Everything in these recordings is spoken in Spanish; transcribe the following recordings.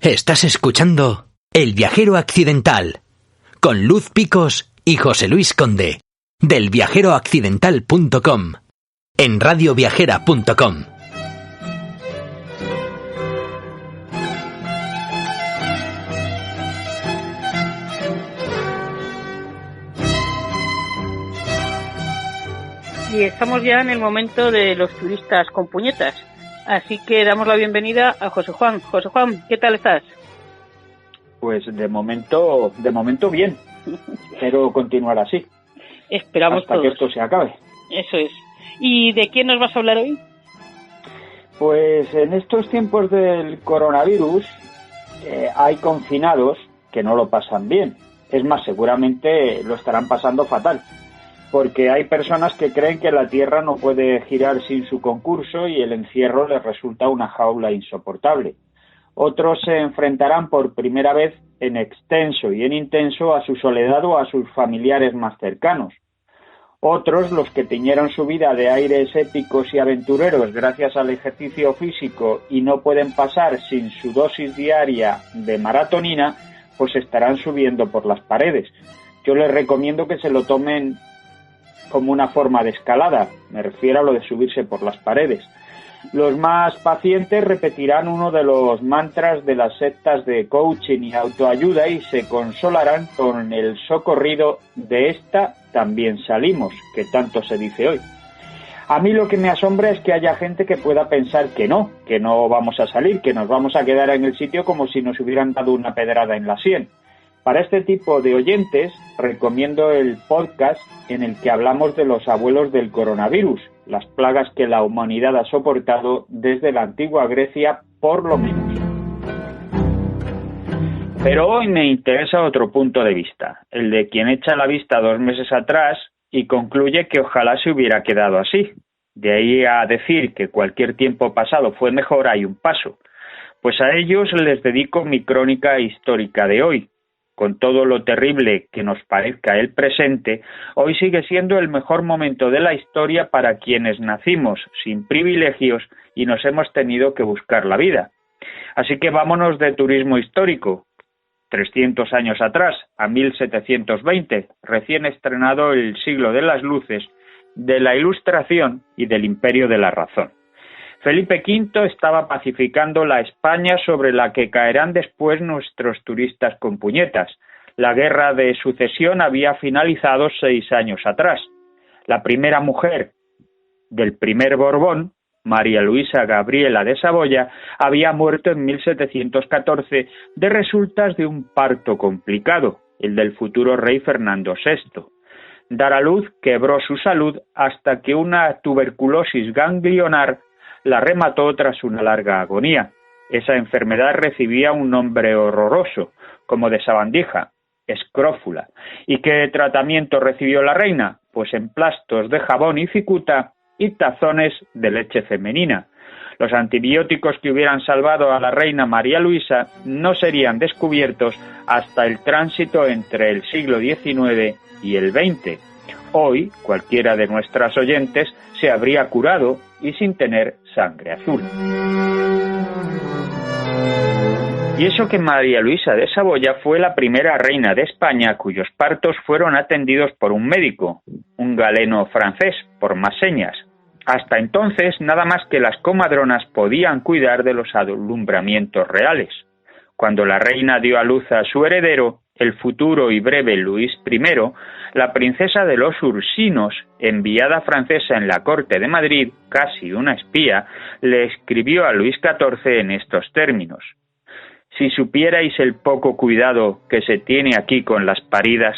Estás escuchando El Viajero Accidental con Luz Picos y José Luis Conde del viajeroaccidental.com en radioviajera.com. Y estamos ya en el momento de los turistas con puñetas. Así que damos la bienvenida a José Juan. José Juan, ¿qué tal estás? Pues de momento bien. Espero continuar así. Esperamos hasta todos que esto se acabe. Eso es. ¿Y de quién nos vas a hablar hoy? Pues en estos tiempos del coronavirus hay confinados que no lo pasan bien. Es más, seguramente lo estarán pasando fatal. Porque hay personas que creen que la Tierra no puede girar sin su concurso y el encierro les resulta una jaula insoportable. Otros se enfrentarán por primera vez en extenso y en intenso a su soledad o a sus familiares más cercanos. Otros, los que tiñeron su vida de aires épicos y aventureros gracias al ejercicio físico y no pueden pasar sin su dosis diaria de maratonina, pues estarán subiendo por las paredes. Yo les recomiendo que se lo tomen como una forma de escalada, me refiero a lo de subirse por las paredes. Los más pacientes repetirán uno de los mantras de las sectas de coaching y autoayuda y se consolarán con el socorrido de esta también salimos, que tanto se dice hoy. A mí lo que me asombra es que haya gente que pueda pensar que no vamos a salir, que nos vamos a quedar en el sitio como si nos hubieran dado una pedrada en la sien. Para este tipo de oyentes, recomiendo el podcast en el que hablamos de los abuelos del coronavirus, las plagas que la humanidad ha soportado desde la antigua Grecia, por lo menos. Pero hoy me interesa otro punto de vista, el de quien echa la vista 2 meses atrás y concluye que ojalá se hubiera quedado así. De ahí a decir que cualquier tiempo pasado fue mejor hay un paso. Pues a ellos les dedico mi crónica histórica de hoy. Con todo lo terrible que nos parezca el presente, hoy sigue siendo el mejor momento de la historia para quienes nacimos sin privilegios y nos hemos tenido que buscar la vida. Así que vámonos de turismo histórico. 300 años atrás, a 1720, recién estrenado el siglo de las luces, de la Ilustración y del Imperio de la Razón. Felipe V estaba pacificando la España sobre la que caerán después nuestros turistas con puñetas. La guerra de sucesión había finalizado 6 años atrás. La primera mujer del primer Borbón, María Luisa Gabriela de Saboya, había muerto en 1714 de resultas de un parto complicado, el del futuro rey Fernando VI. Dar a luz quebró su salud hasta que una tuberculosis ganglionar la remató tras una larga agonía. Esa enfermedad recibía un nombre horroroso, como de sabandija, escrófula. ¿Y qué tratamiento recibió la reina? Pues emplastos de jabón y cicuta y tazones de leche femenina. Los antibióticos que hubieran salvado a la reina María Luisa no serían descubiertos hasta el tránsito entre el siglo XIX y el XX. Hoy, cualquiera de nuestras oyentes se habría curado y sin tener sangre azul. Y eso que María Luisa de Saboya fue la primera reina de España cuyos partos fueron atendidos por un médico, un galeno francés, por más señas. Hasta entonces, nada más que las comadronas podían cuidar de los alumbramientos reales. Cuando la reina dio a luz a su heredero, el futuro y breve Luis I, la princesa de los Ursinos, enviada francesa en la corte de Madrid, casi una espía, le escribió a Luis XIV en estos términos: «Si supierais el poco cuidado que se tiene aquí con las paridas».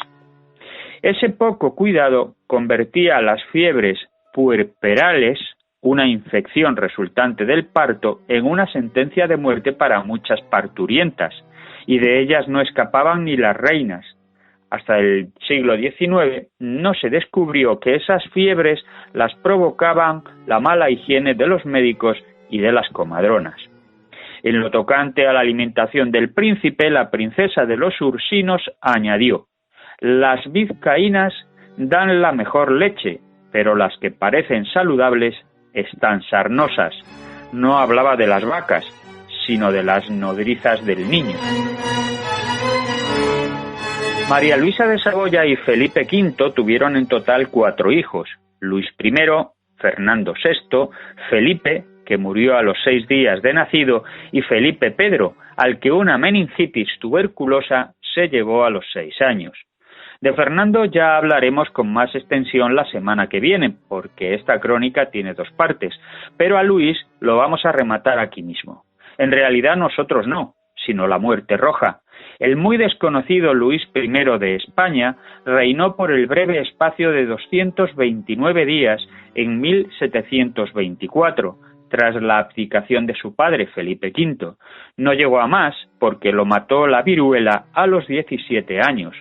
Ese poco cuidado convertía las fiebres puerperales, una infección resultante del parto, en una sentencia de muerte para muchas parturientas, y de ellas no escapaban ni las reinas. Hasta el siglo XIX no se descubrió que esas fiebres las provocaban la mala higiene de los médicos y de las comadronas. En lo tocante a la alimentación del príncipe, la princesa de los Ursinos añadió: «Las vizcaínas dan la mejor leche, pero las que parecen saludables están sarnosas». No hablaba de las vacas, sino de las nodrizas del niño. María Luisa de Saboya y Felipe V tuvieron en total 4 hijos: Luis I, Fernando VI, Felipe, que murió a los 6 días de nacido, y Felipe Pedro, al que una meningitis tuberculosa se llevó a los 6 años. De Fernando ya hablaremos con más extensión la semana que viene, porque esta crónica tiene 2 partes, pero a Luis lo vamos a rematar aquí mismo. En realidad nosotros no, sino la muerte roja. El muy desconocido Luis I de España reinó por el breve espacio de 229 días en 1724, tras la abdicación de su padre Felipe V. No llegó a más porque lo mató la viruela a los 17 años.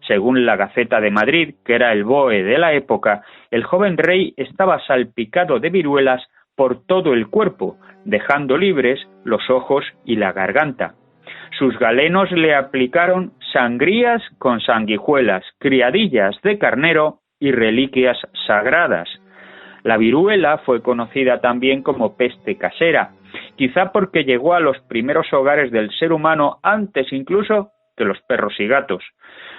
Según la Gaceta de Madrid, que era el BOE de la época, el joven rey estaba salpicado de viruelas por todo el cuerpo, dejando libres los ojos y la garganta. Sus galenos le aplicaron sangrías con sanguijuelas, criadillas de carnero y reliquias sagradas. La viruela fue conocida también como peste casera, quizá porque llegó a los primeros hogares del ser humano antes incluso que los perros y gatos.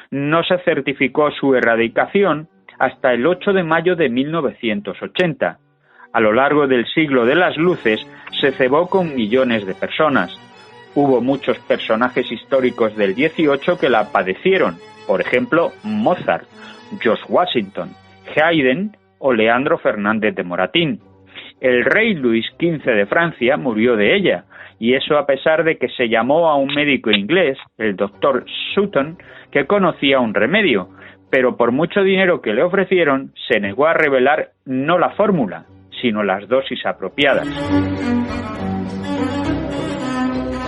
No se certificó su erradicación hasta el 8 de mayo de 1980. A lo largo del siglo de las luces se cebó con millones de personas. Hubo muchos personajes históricos del 18 que la padecieron, por ejemplo Mozart, George Washington, Haydn o Leandro Fernández de Moratín. El rey Luis XV de Francia murió de ella, y eso a pesar de que se llamó a un médico inglés, el doctor Sutton, que conocía un remedio, pero por mucho dinero que le ofrecieron, se negó a revelar no la fórmula, sino las dosis apropiadas.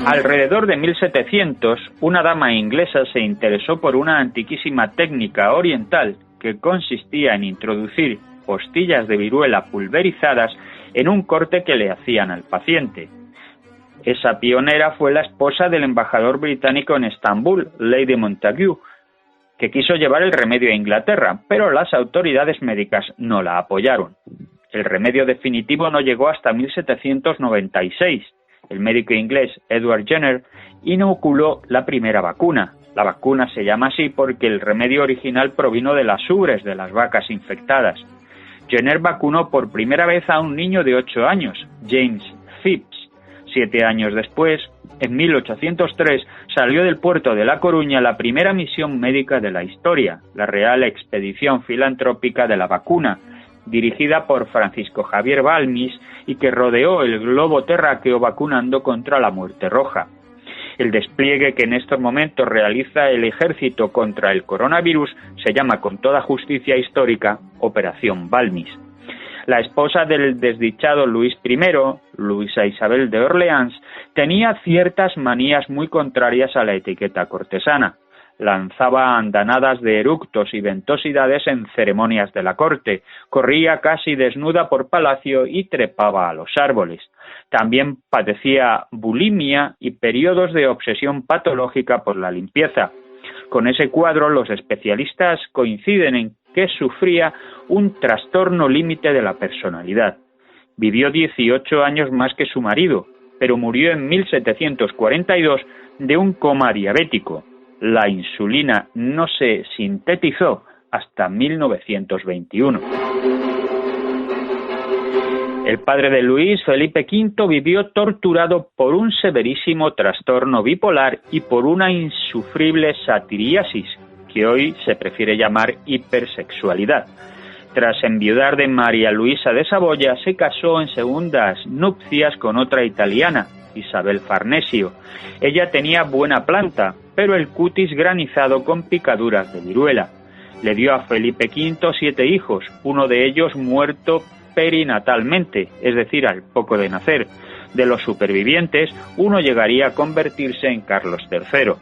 Alrededor de 1700, una dama inglesa se interesó por una antiquísima técnica oriental que consistía en introducir postillas de viruela pulverizadas en un corte que le hacían al paciente. Esa pionera fue la esposa del embajador británico en Estambul, Lady Montagu, que quiso llevar el remedio a Inglaterra, pero las autoridades médicas no la apoyaron. El remedio definitivo no llegó hasta 1796. El médico inglés Edward Jenner inoculó la primera vacuna. La vacuna se llama así porque el remedio original provino de las ubres de las vacas infectadas. Jenner vacunó por primera vez a un niño de 8 años, James Phipps. 7 años después, en 1803, salió del puerto de La Coruña la primera misión médica de la historia, la Real Expedición Filantrópica de la Vacuna, dirigida por Francisco Javier Balmis y que rodeó el globo terráqueo vacunando contra la muerte roja. El despliegue que en estos momentos realiza el ejército contra el coronavirus se llama con toda justicia histórica Operación Balmis. La esposa del desdichado Luis I, Luisa Isabel de Orleans, tenía ciertas manías muy contrarias a la etiqueta cortesana. Lanzaba andanadas de eructos y ventosidades en ceremonias de la corte, corría casi desnuda por palacio y trepaba a los árboles. También padecía bulimia y periodos de obsesión patológica por la limpieza. Con ese cuadro los especialistas coinciden en que sufría un trastorno límite de la personalidad. Vivió 18 años más que su marido, pero murió en 1742 de un coma diabético. La insulina no se sintetizó hasta 1921. El padre de Luis, Felipe V, vivió torturado por un severísimo trastorno bipolar y por una insufrible satiriasis, que hoy se prefiere llamar hipersexualidad. Tras enviudar de María Luisa de Saboya, se casó en segundas nupcias con otra italiana, Isabel Farnesio. Ella tenía buena planta, pero el cutis granizado con picaduras de viruela. Le dio a Felipe V 7 hijos, uno de ellos muerto perinatalmente, es decir, al poco de nacer. De los supervivientes, uno llegaría a convertirse en Carlos III.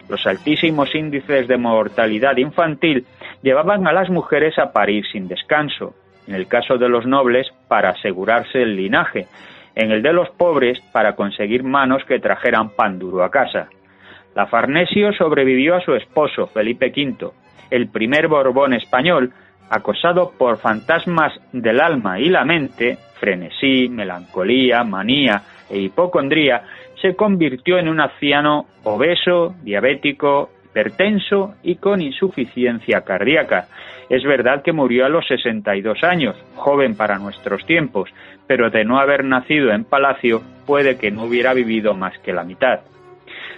Los altísimos índices de mortalidad infantil llevaban a las mujeres a parir sin descanso, en el caso de los nobles para asegurarse el linaje, en el de los pobres para conseguir manos que trajeran pan duro a casa. La Farnesio sobrevivió a su esposo, Felipe V, el primer Borbón español, acosado por fantasmas del alma y la mente, frenesí, melancolía, manía e hipocondría, se convirtió en un anciano obeso, diabético, hipertenso y con insuficiencia cardíaca. Es verdad que murió a los 62 años, joven para nuestros tiempos, pero de no haber nacido en Palacio, puede que no hubiera vivido más que la mitad.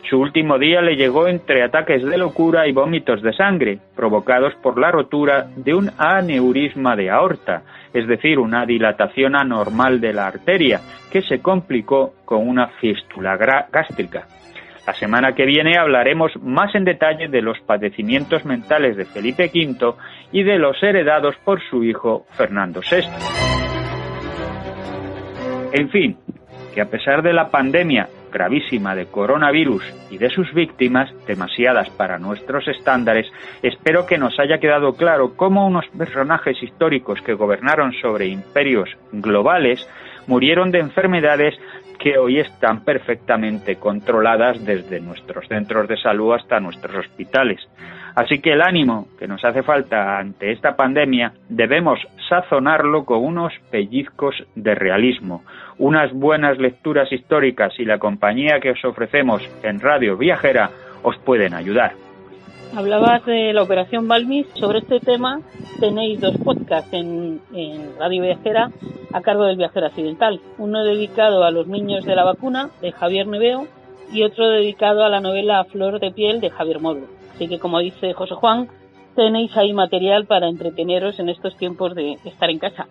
Su último día le llegó entre ataques de locura y vómitos de sangre, provocados por la rotura de un aneurisma de aorta, es decir, una dilatación anormal de la arteria, que se complicó con una fístula gástrica. La semana que viene hablaremos más en detalle de los padecimientos mentales de Felipe V y de los heredados por su hijo Fernando VI. En fin, que a pesar de la pandemia gravísima de coronavirus y de sus víctimas, demasiadas para nuestros estándares, espero que nos haya quedado claro cómo unos personajes históricos que gobernaron sobre imperios globales murieron de enfermedades que hoy están perfectamente controladas desde nuestros centros de salud hasta nuestros hospitales. Así que el ánimo que nos hace falta ante esta pandemia debemos sazonarlo con unos pellizcos de realismo, unas buenas lecturas históricas y la compañía que os ofrecemos en Radio Viajera os pueden ayudar. Hablabas de la Operación Balmis. Sobre este tema tenéis 2 podcasts en Radio Viajera a cargo del Viajero Accidental. Uno dedicado a los niños de la vacuna, de Javier Neveo, y otro dedicado a la novela Flor de piel, de Javier Modo. Así que, como dice José Juan, tenéis ahí material para entreteneros en estos tiempos de estar en casa.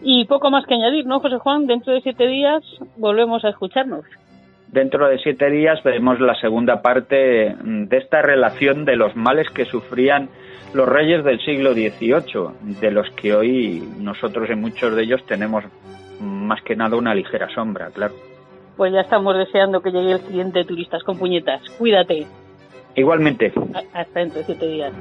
Y poco más que añadir, ¿no, José Juan? Dentro de 7 días volvemos a escucharnos. Dentro de 7 días veremos la segunda parte de esta relación de los males que sufrían los reyes del siglo XVIII, de los que hoy nosotros en muchos de ellos tenemos más que nada una ligera sombra, claro. Pues ya estamos deseando que llegue el siguiente Turistas con Puñetas. Cuídate. Igualmente. Hasta dentro de 7 días.